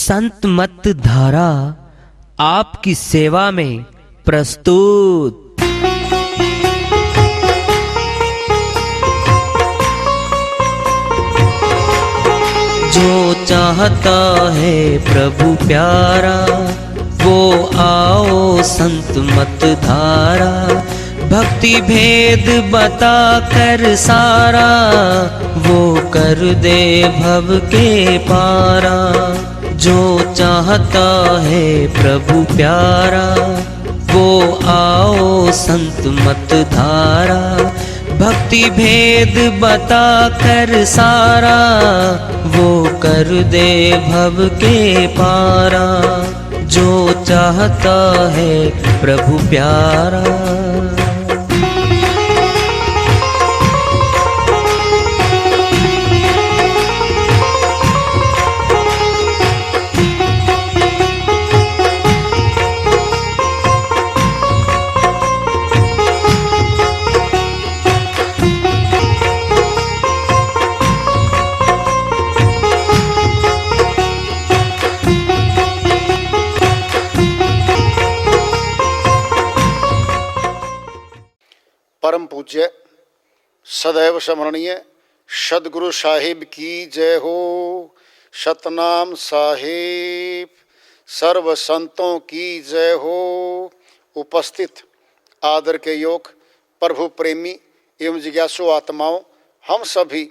संत मत धारा आपकी सेवा में प्रस्तुत। जो चाहता है प्रभु प्यारा वो आओ संत मत धारा। भक्ति भेद बता कर सारा वो कर दे भव के पारा। जो चाहता है प्रभु प्यारा वो आओ संत मत धारा। भक्ति भेद बता कर सारा वो कर दे भव के पारा। जो चाहता है प्रभु प्यारा। परम पूज्य सदैव स्मरणीय सदगुरु साहिब की जय हो। सतनाम साहिब सर्व संतों की जय हो। उपस्थित आदर के योग प्रभु प्रेमी एवं जिज्ञासु आत्माओं, हम सभी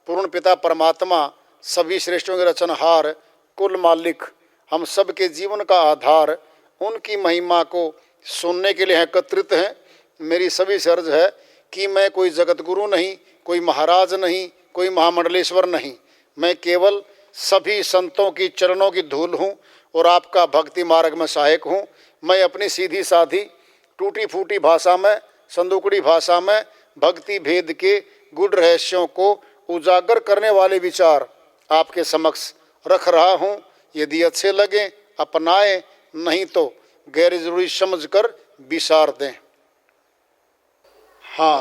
पूर्ण पिता परमात्मा सभी श्रेष्ठों के रचनहार कुल मालिक हम सब के जीवन का आधार उनकी महिमा को सुनने के लिए एकत्रित हैं। मेरी सभी से अर्ज है कि मैं कोई जगत गुरु नहीं, कोई महाराज नहीं, कोई महामंडलेश्वर नहीं। मैं केवल सभी संतों की चरणों की धूल हूँ और आपका भक्ति मार्ग में सहायक हूँ। मैं अपनी सीधी साधी टूटी फूटी भाषा में, संदूकड़ी भाषा में भक्ति भेद के गूढ़ रहस्यों को उजागर करने वाले विचार आपके समक्ष रख रहा हूँ। यदि अच्छे लगे अपनाएं, नहीं तो गैर जरूरी समझकर विसार दें। हाँ,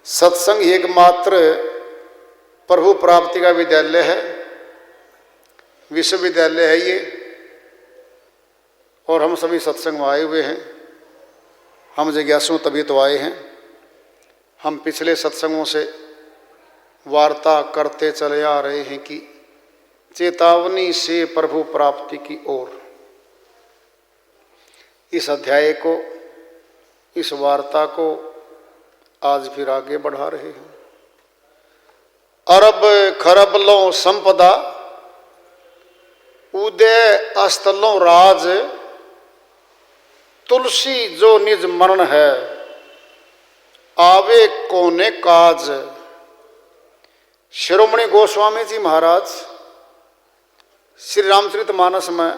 सत्संग एकमात्र प्रभु प्राप्ति का विद्यालय है, विश्वविद्यालय है ये। और हम सभी सत्संग में आए हुए हैं। हम जिज्ञासु तभी तो आए हैं। हम पिछले सत्संगों से वार्ता करते चले आ रहे हैं कि चेतावनी से प्रभु प्राप्ति की ओर। इस अध्याय को, इस वार्ता को आज फिर आगे बढ़ा रहे हैं। अरब खरब लो संपदा उदय अस्तलों राज। तुलसी जो निज मरण है आवे कोने काज। शिरोमणि गोस्वामी जी महाराज श्री रामचरितमानस में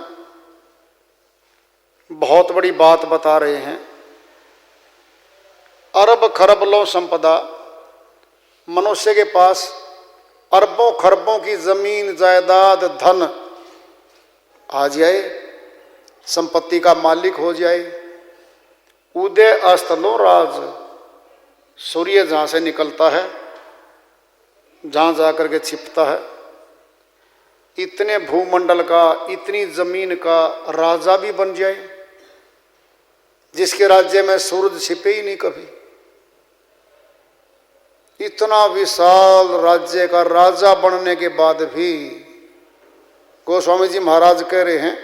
बहुत बड़ी बात बता रहे हैं। अरब खरब लो संपदा, मनुष्य के पास अरबों खरबों की जमीन जायदाद धन आ जाए, संपत्ति का मालिक हो जाए। उदय अस्त लो राज, सूर्य जहाँ से निकलता है, जहाँ जाकर के छिपता है, इतने भूमंडल का, इतनी जमीन का राजा भी बन जाए, जिसके राज्य में सूरज छिपे ही नहीं कभी। इतना विशाल राज्य का राजा बनने के बाद भी गोस्वामी जी महाराज कह रहे हैं,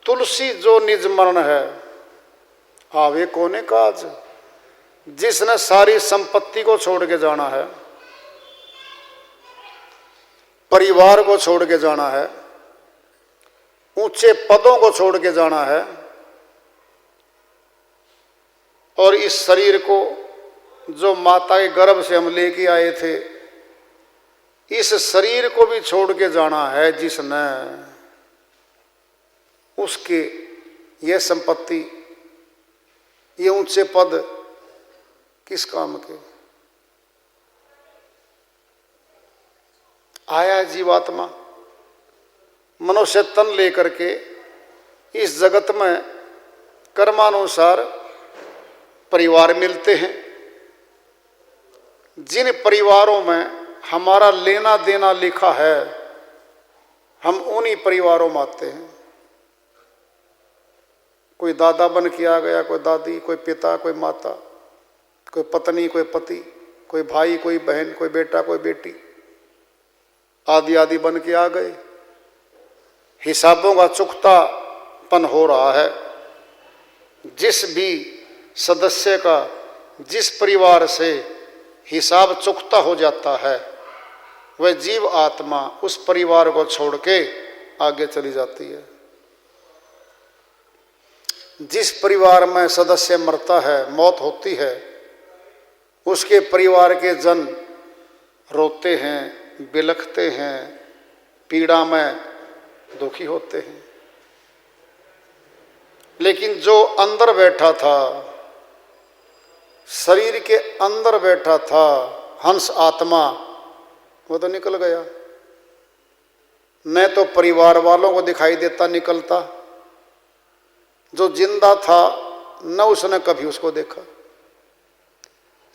तुलसी जो निज मरण है आवे कोने काज। जिसने सारी संपत्ति को छोड़ के जाना है, परिवार को छोड़ के जाना है, ऊंचे पदों को छोड़ के जाना है, और इस शरीर को जो माता के गर्भ से हम लेके आए थे, इस शरीर को भी छोड़ के जाना है जिसने, उसके ये संपत्ति, ये ऊंचे पद किस काम के। आया जीवात्मा मनुष्य तन लेकर के इस जगत में कर्मानुसार परिवार मिलते हैं। जिन परिवारों में हमारा लेना देना लिखा है हम उन्हीं परिवारों में आते हैं। कोई दादा बन के आ गया, कोई दादी, कोई पिता, कोई माता, कोई पत्नी, कोई पति, कोई भाई, कोई बहन, कोई बेटा, कोई बेटी, आदि आदि बन के आ गए। हिसाबों का चुकतापन हो रहा है। जिस भी सदस्य का जिस परिवार से हिसाब चुकता हो जाता है, वह जीव आत्मा उस परिवार को छोड़ के आगे चली जाती है। जिस परिवार में सदस्य मरता है, मौत होती है, उसके परिवार के जन रोते हैं, बिलखते हैं, पीड़ा में दुखी होते हैं। लेकिन जो अंदर बैठा था, शरीर के अंदर बैठा था हंस आत्मा, वो तो निकल गया। न तो परिवार वालों को दिखाई देता निकलता, जो जिंदा था न उसने कभी उसको देखा।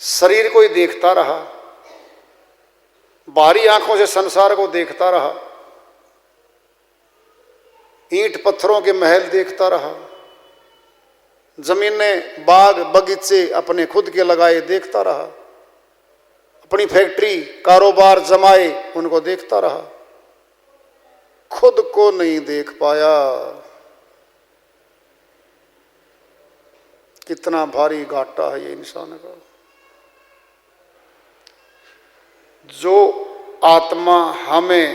शरीर को ही देखता रहा, बाहरी आंखों से संसार को देखता रहा, ईंट पत्थरों के महल देखता रहा, जमीनें, बाग बगीचे अपने खुद के लगाए देखता रहा, अपनी फैक्ट्री कारोबार जमाए उनको देखता रहा, खुद को नहीं देख पाया। कितना भारी घाटा है ये इंसान का। जो आत्मा हमें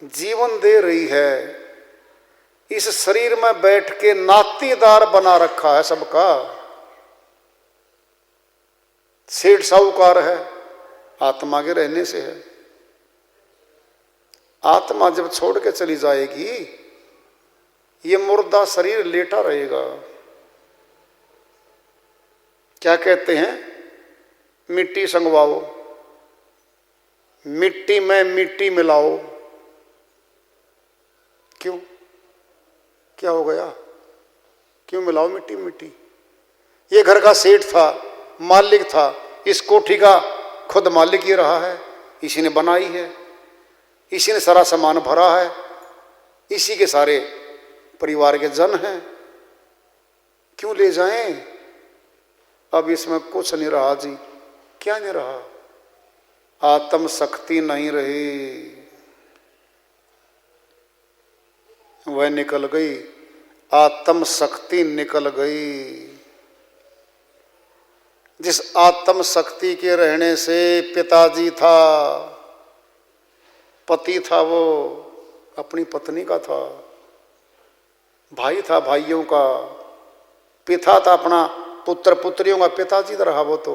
जीवन दे रही है, इस शरीर में बैठ के नातीदार बना रखा है सबका। सेठ साहूकार है, आत्मा के रहने से है। आत्मा जब छोड़ के चली जाएगी, ये मुर्दा शरीर लेटा रहेगा। क्या कहते हैं? मिट्टी संगवाओ, मिट्टी में मिट्टी मिलाओ। क्यों? क्या हो गया? क्यों मिलाओ मिट्टी मिट्टी? ये घर का सेठ था, मालिक था, इस कोठी का खुद मालिक ही रहा है, इसी ने बनाई है, इसी ने सारा सामान भरा है, इसी के सारे परिवार के जन हैं। क्यों ले जाएं? अब इसमें कुछ नहीं रहा जी। क्या नहीं रहा? आत्म शक्ति नहीं रही, वह निकल गई। आत्म शक्ति निकल गई। जिस आत्म शक्ति के रहने से पिताजी था, पति था, वो अपनी पत्नी का था, भाई था भाइयों का, पिता था अपना पुत्र पुत्रियों का, पिताजी रहा वो तो।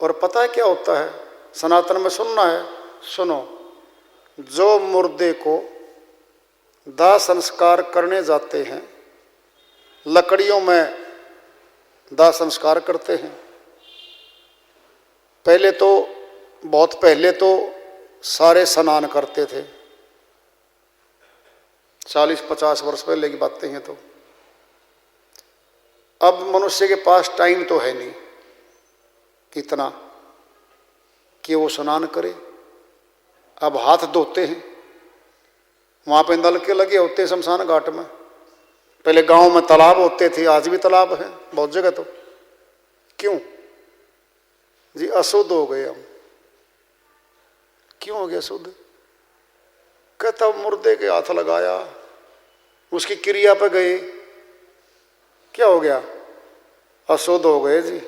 और पता है क्या होता है? सनातन में सुनना है, सुनो। जो मुर्दे को दाह संस्कार करने जाते हैं, लकड़ियों में दाह संस्कार करते हैं। पहले तो, बहुत पहले तो सारे स्नान करते थे, 40-50 वर्ष पहले की बातें हैं। तो अब मनुष्य के पास टाइम तो है नहीं इतना कि वो स्नान करे। अब हाथ धोते हैं, वहां पे नलके लगे होते हैं शमशान घाट में। पहले गांव में तालाब होते थे, आज भी तालाब है बहुत जगह। तो क्यों जी? अशुद्ध हो गए हम। क्यों हो गया अशुद्ध? कहता मुर्दे के हाथ लगाया, उसकी क्रिया पे गए, क्या हो गया? अशुद्ध हो गए जी।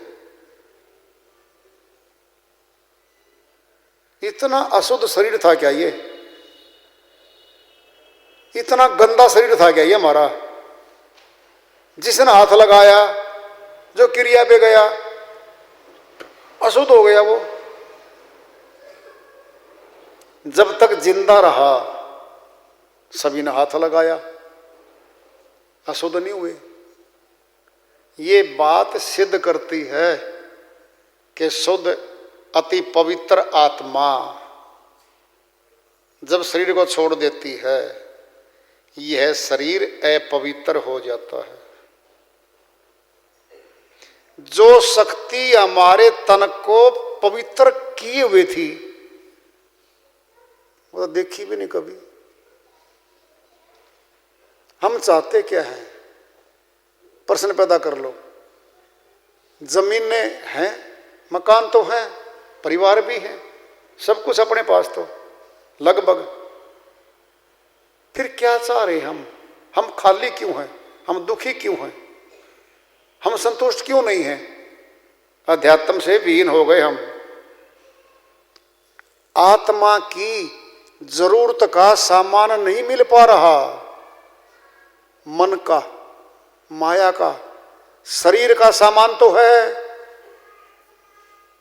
इतना अशुद्ध शरीर था क्या ये? इतना गंदा शरीर था क्या ये हमारा? जिसने हाथ लगाया, जो क्रिया पे गया, अशुद्ध हो गया वो। जब तक जिंदा रहा सभी ने हाथ लगाया, अशुद्ध नहीं हुए। ये बात सिद्ध करती है कि शुद्ध अति पवित्र आत्मा जब शरीर को छोड़ देती है, यह शरीर अपवित्र हो जाता है। जो शक्ति हमारे तन को पवित्र किए हुए थी, वो तो देखी भी नहीं कभी। हम चाहते क्या है? प्रश्न पैदा कर लो। जमीनें हैं, मकान तो हैं, परिवार भी हैं, सब कुछ अपने पास तो लगभग। फिर क्या चाह रहे हम खाली क्यों हैं? हम दुखी क्यों हैं? हम संतुष्ट क्यों नहीं हैं? अध्यात्म से विहीन हो गए हम। आत्मा की जरूरत का सामान नहीं मिल पा रहा। मन का, माया का, शरीर का सामान तो है।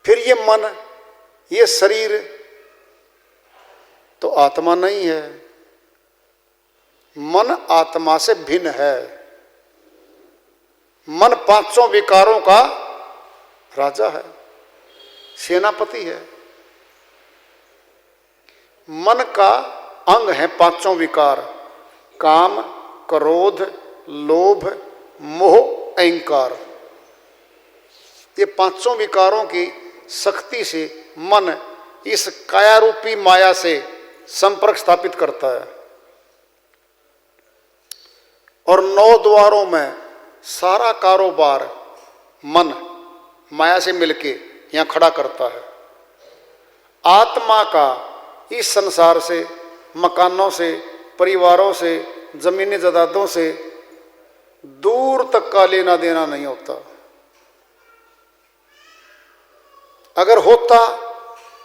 फिर ये मन, ये शरीर तो आत्मा नहीं है। मन आत्मा से भिन्न है। मन पांचों विकारों का राजा है, सेनापति है। मन का अंग है पांचों विकार: काम, क्रोध, लोभ, मोह, अहंकार। ये पांचों विकारों की शक्ति से मन इस काया रूपी माया से संपर्क स्थापित करता है और 9 द्वारों में सारा कारोबार मन माया से मिलके यहां खड़ा करता है। आत्मा का इस संसार से, मकानों से, परिवारों से, जमीनी जायदादों से दूर तक का लेना देना नहीं होता। अगर होता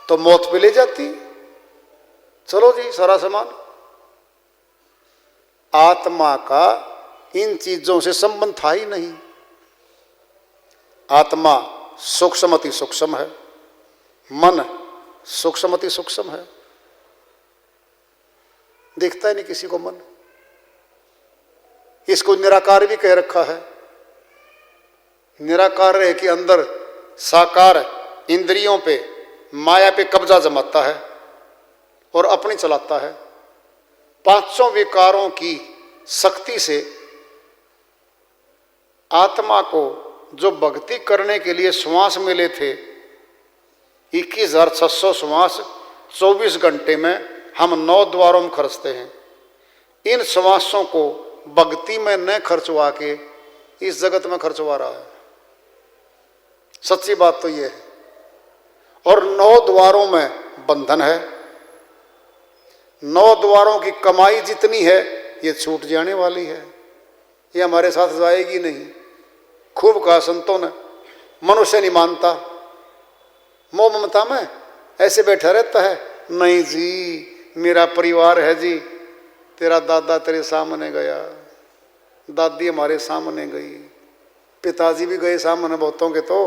तो मौत पे ले जाती, चलो जी सारा सामान। आत्मा का इन चीजों से संबंध था ही नहीं। आत्मा सूक्ष्म अति सूक्ष्म है, मन सूक्ष्म अति सूक्ष्म है। दिखता ही नहीं किसी को मन। इसको निराकार भी कह रखा है। निराकार रहे कि अंदर साकार इंद्रियों पे, माया पे कब्जा जमाता है और अपनी चलाता है। पांचों विकारों की शक्ति से आत्मा को जो भक्ति करने के लिए श्वास मिले थे, 21,600 श्वास 24 घंटे में हम 9 द्वारों में खर्चते हैं। इन श्वासों को भक्ति में न खर्चवा के इस जगत में खर्चवा रहा है। सच्ची बात तो यह है। और 9 द्वारों में बंधन है। 9 द्वारों की कमाई जितनी है ये छूट जाने वाली है, ये हमारे साथ जाएगी नहीं। खूब कहा संतों ने, मनुष्य नहीं मानता, मोह ममता में ऐसे बैठा रहता है। नहीं जी, मेरा परिवार है जी। तेरा दादा तेरे सामने गया, दादी हमारे सामने गई, पिताजी भी गए सामने बहुतों के। तो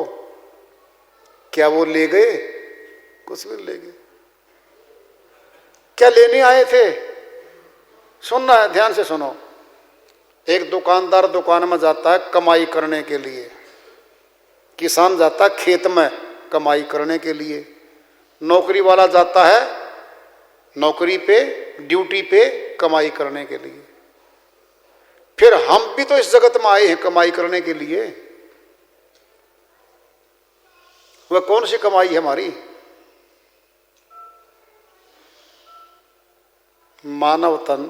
क्या वो ले गए? कुछ भी ले गए। क्या लेने आए थे? सुनना है, ध्यान से सुनो। एक दुकानदार दुकान में जाता है कमाई करने के लिए, किसान जाता है खेत में कमाई करने के लिए, नौकरी वाला जाता है नौकरी पे, ड्यूटी पे कमाई करने के लिए। फिर हम भी तो इस जगत में आए हैं कमाई करने के लिए। वह कौन सी कमाई है हमारी? मानव तन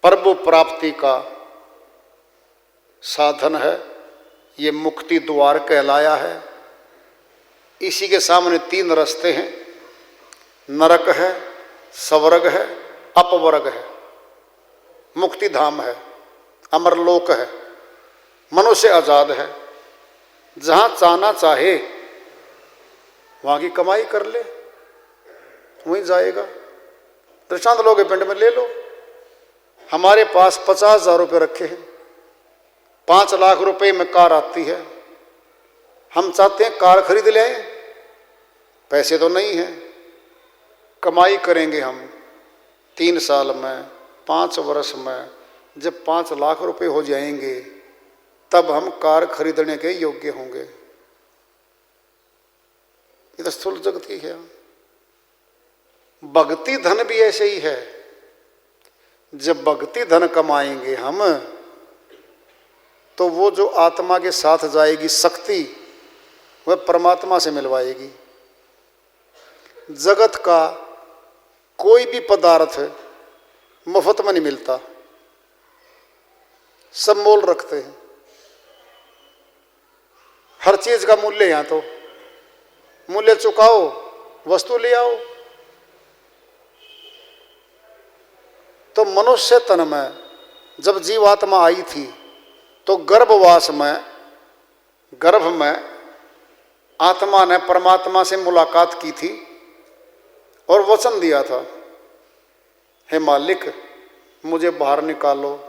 प्रभु प्राप्ति का साधन है। ये मुक्ति द्वार कहलाया है। इसी के सामने 3 रास्ते हैं, नरक है, स्वर्ग है, अपवर्ग है। मुक्ति धाम है, अमरलोक है, मनुष्य आजाद है। जहां चाहना चाहे वहां की कमाई कर ले, वहीं जाएगा। दृष्टांत लोगे पिंड में ले लो। हमारे पास 50,000 रुपये रखे हैं, 5 लाख रुपए में कार आती है। हम चाहते हैं कार खरीद लें, पैसे तो नहीं हैं। कमाई करेंगे हम 3 साल में, 5 वर्ष में। जब 5 लाख रुपए हो जाएंगे तब हम कार खरीदने के योग्य होंगे। ये तो स्थूल जगत की है। भक्ति धन भी ऐसे ही है। जब भक्ति धन कमाएंगे हम, तो वो जो आत्मा के साथ जाएगी शक्ति, वह परमात्मा से मिलवाएगी। जगत का कोई भी पदार्थ मुफ्त में नहीं मिलता, सब मोल रखते हैं। हर चीज का मूल्य यहां तो, मूल्य चुकाओ वस्तु ले आओ। तो मनुष्य तन में जब जीवात्मा आई थी तो गर्भवास में, गर्भ में आत्मा ने परमात्मा से मुलाकात की थी और वचन दिया था, हे मालिक मुझे बाहर निकालो,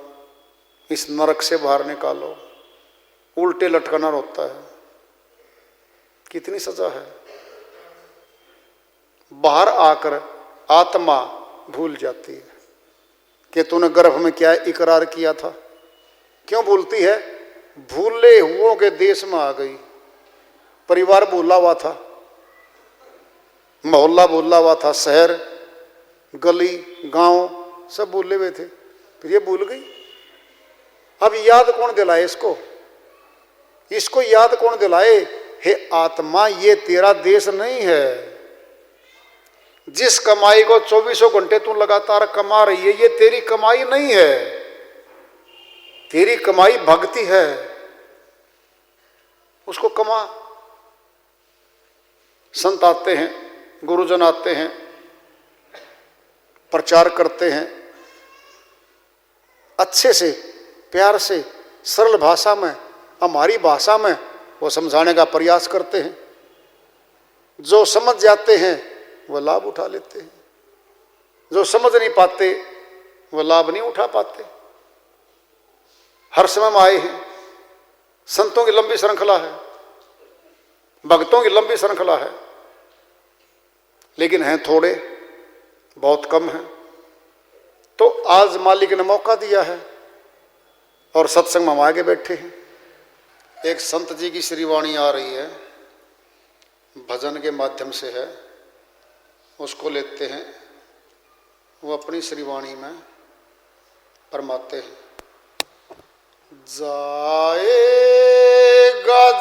इस नरक से बाहर निकालो। उल्टे लटकना होता है, कितनी सजा है। बाहर आकर आत्मा भूल जाती है कि तूने गर्भ में क्या इकरार किया था। क्यों भूलती है? भूले हुओं के देश में आ गई। परिवार भूला हुआ था, मोहल्ला भूला हुआ था, शहर गली गांव सब भूले हुए थे, फिर ये भूल गई। अब याद कौन दिलाए इसको? इसको याद कौन दिलाए? हे आत्मा, ये तेरा देश नहीं है। जिस कमाई को 24 घंटे तू लगातार कमा रही है, ये तेरी कमाई नहीं है। तेरी कमाई भक्ति है, उसको कमा। संत आते हैं, गुरुजन आते हैं, प्रचार करते हैं, अच्छे से प्यार से सरल भाषा में, हमारी भाषा में वो समझाने का प्रयास करते हैं। जो समझ जाते हैं वो लाभ उठा लेते हैं, जो समझ नहीं पाते वो लाभ नहीं उठा पाते। हर समय में आए हैं, संतों की लंबी श्रृंखला है, भक्तों की लंबी श्रृंखला है, लेकिन हैं थोड़े, बहुत कम हैं। तो आज मालिक ने मौका दिया है और सत्संग में हम आगे बैठे हैं। एक संत जी की श्रीवाणी आ रही है, भजन के माध्यम से है, उसको लेते हैं। वो अपनी श्रीवाणी में फरमाते हैं, जाएगा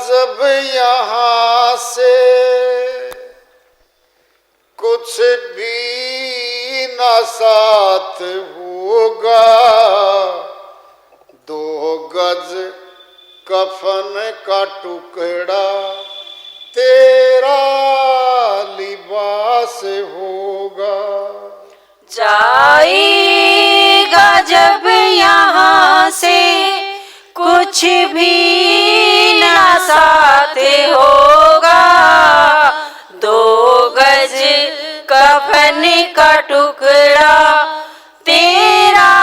जब यहाँ से कुछ भी ना साथ होगा, 2 गज कफन का टुकड़ा तेरा लिबास होगा। जाएगा जब यहाँ से कुछ भी ना साथ होगा, 2 गज कफन का टुकड़ा तेरा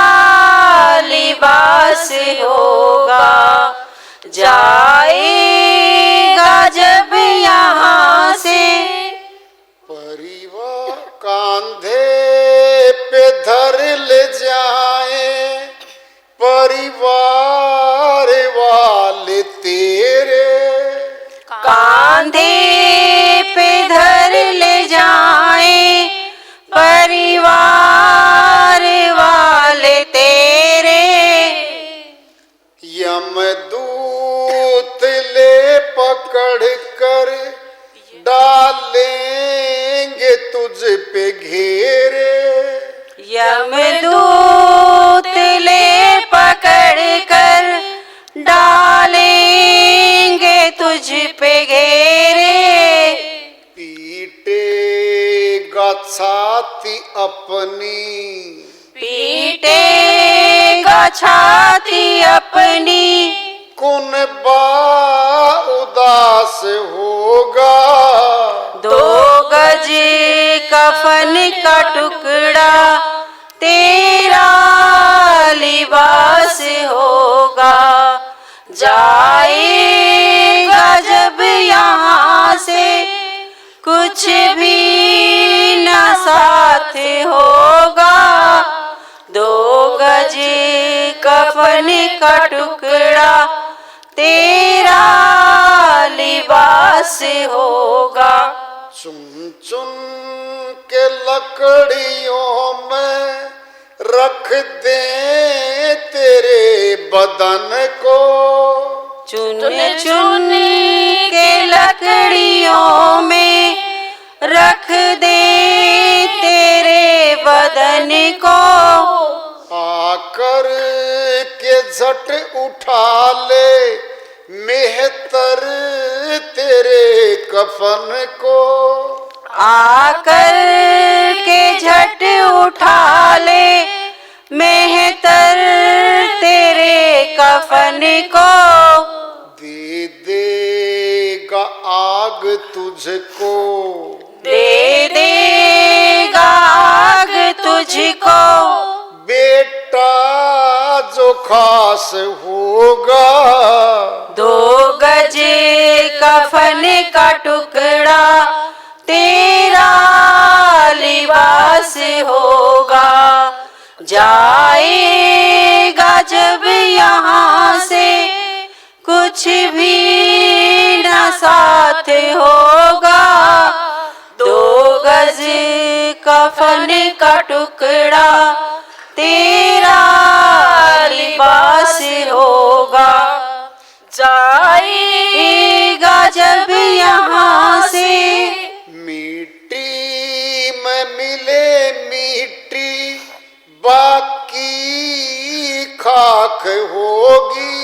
लिबास होगा। जाएगा जब यहाँ से परिवार कांधे पे धर ले जाए, परिवार वाले तेरे कांधे पे धर ले जाए, परिवार वाले तेरे यमदूत ले पकड़ कर डालेंगे तुझ पे घेरे। यमदूत ले पकड़ कर डालेंगे तुझ पे घेरे। पीटेगा छाती अपनी, पीटेगा छाती अपनी, कौन बा उदास होगा। 2 गज कफन का टुकड़ा तेरा लिबास होगा। जाएगा जब यहाँ से कुछ भी ना साथ होगा, 2 गज कफन का टुकड़ा तेरा लिबास होगा। चुन चुन के लकड़ियों में रख दे तेरे बदन को, चुन चुन के लकड़ियों में रख दे तेरे बदन को आकर के झट उठा ले मेहतर तेरे कफन को। आकर के झट उठा ले मेहतर तेरे कफन को। दे देगा आग तुझको, दे देगा आग तुझको, बेटा जो खास होगा। 2 गज कफन का टुकड़ा तेरा लिबास होगा। जाएगा जब यहाँ से कुछ भी न साथ होगा। 2 गज कफन का टुकड़ा तेरा लिबास होगा। जाएगा जब यहाँ से मिट्टी में मिले मिट्टी बाकी खाक होगी।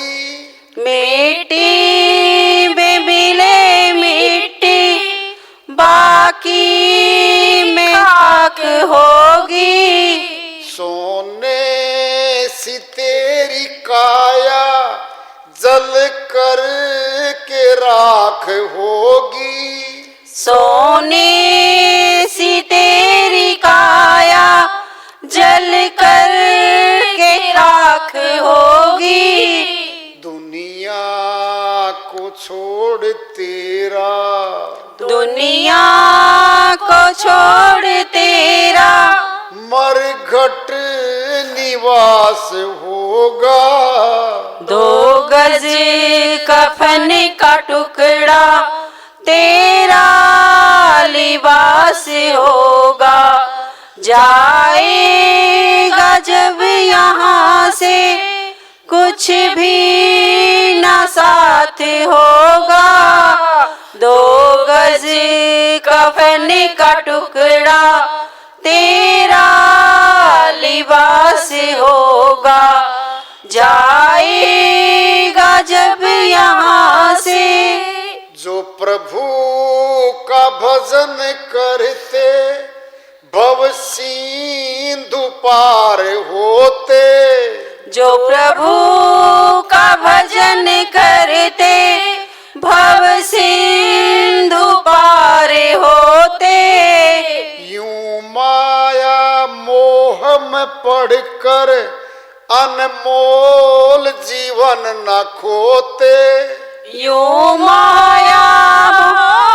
मिट्टी में मिले मिट्टी बाकी में खाक होगी। सोने सी तेरी काया जल कर के राख होगी। सोने सी तेरी काया जल कर के राख होगी। दुनिया को छोड़ तेरा, दुनिया को छोड़ तेरा मरघट निवास होगा। 2 गज कफन का टुकड़ा तेरा लिबास होगा। जाएगा जब यहाँ से कुछ भी न साथ होगा। 2 गज कफन का टुकड़ा तेरा लिबास होगा। जाएगा जब यहाँ से जो प्रभु का भजन करते भव सिंधु पार होते। जो प्रभु का भजन करते भव सिंधु पार होते। यूं माया मोह में पढ़कर अनमोल जीवन न खोते। यूं माया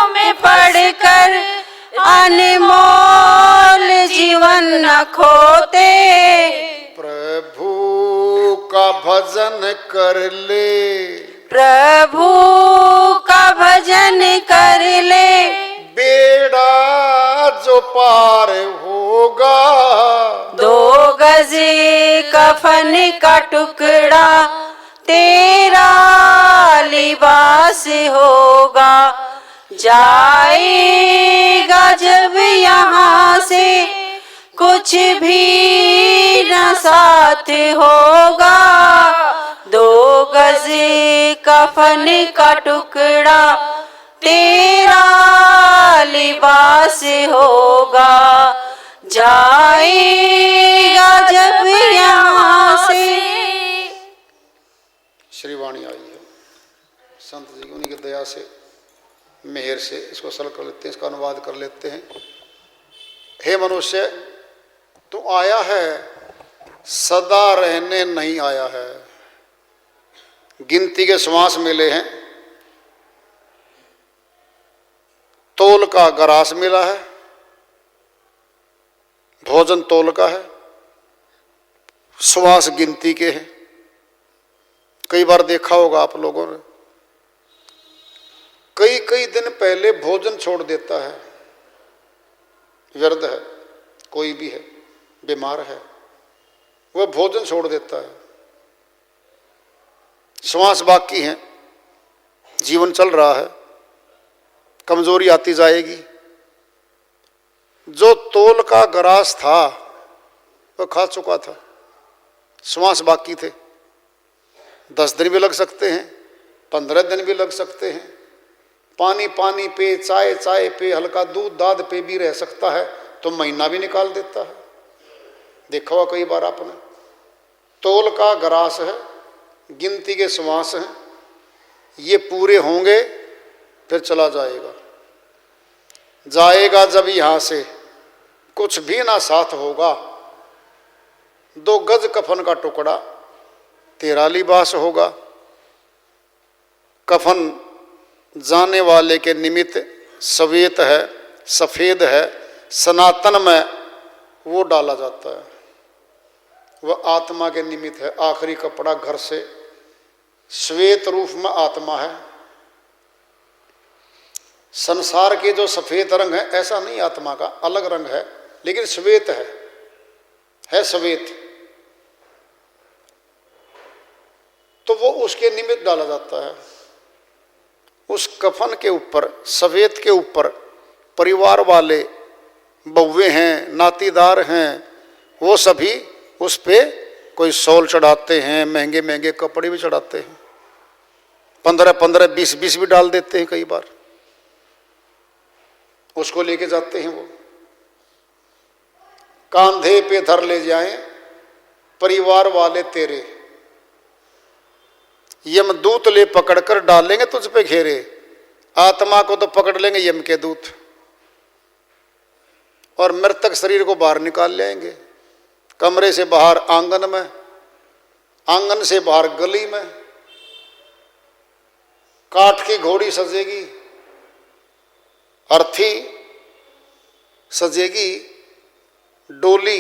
में पढ़कर अनमोल जीवन न खोते। प्रभु का भजन कर ले, प्रभु का भजन कर ले बेड़ा जो पार होगा। 2 गज कफन का टुकड़ा तेरा लिबास होगा। जाएगा जब यहाँ से कुछ भी न साथ होगा। 2 गज कफन का टुकड़ा तेरा लिबास होगा। जाएगा जब यहाँ से। श्री वाणी आई है संत जी की, उन्हीं की दया से मेहर से इसको सरल कर लेते हैं, इसका अनुवाद कर लेते हैं। हे मनुष्य, तू आया है सदा रहने नहीं आया है। गिनती के श्वास मिले हैं, तोल का गरास मिला है, भोजन तोल का है, श्वास गिनती के हैं। कई बार देखा होगा आप लोगों ने, कई दिन पहले भोजन छोड़ देता है, व्यर्थ है, कोई भी है, बीमार है, वह भोजन छोड़ देता है। श्वास बाकी है, जीवन चल रहा है, कमजोरी आती जाएगी। जो तोल का ग्रास था वह खा चुका था, श्वास बाकी थे। 10 दिन भी लग सकते हैं, 15 दिन भी लग सकते हैं। पानी पानी पे, चाय चाय पे, हल्का दूध दाद पे भी रह सकता है, तो महीना भी निकाल देता है। देखा हुआ कई बार आपने। तोल का ग्रास है, गिनती के श्वास हैं, ये पूरे होंगे फिर चला जाएगा। जाएगा जब यहाँ से कुछ भी ना साथ होगा, 2 गज कफन का टुकड़ा तेरा लिबास होगा। कफन जाने वाले के निमित्त सवेत है, सफ़ेद है, सनातन में वो डाला जाता है। वह आत्मा के निमित्त है। आखिरी कपड़ा घर से श्वेत रूप में आत्मा है। संसार के जो सफ़ेद रंग है ऐसा नहीं, आत्मा का अलग रंग है, लेकिन श्वेत है श्वेत। तो वो उसके निमित्त डाला जाता है। उस कफन के ऊपर, सफेद के ऊपर परिवार वाले, बउवे हैं, नातीदार हैं, वो सभी उस पे कोई शॉल चढ़ाते हैं, महंगे महंगे कपड़े भी चढ़ाते हैं, 15-15, 20-20 भी डाल देते हैं कई बार। उसको लेके जाते हैं। वो कांधे पे धर ले जाएं परिवार वाले तेरे, यमदूत ले पकड़कर डालेंगे तुझ पे घेरे। आत्मा को तो पकड़ लेंगे यम के दूत, और मृतक शरीर को बाहर निकाल लेंगे। कमरे से बाहर आंगन में, आंगन से बाहर गली में। काठ की घोड़ी सजेगी, अर्थी सजेगी, डोली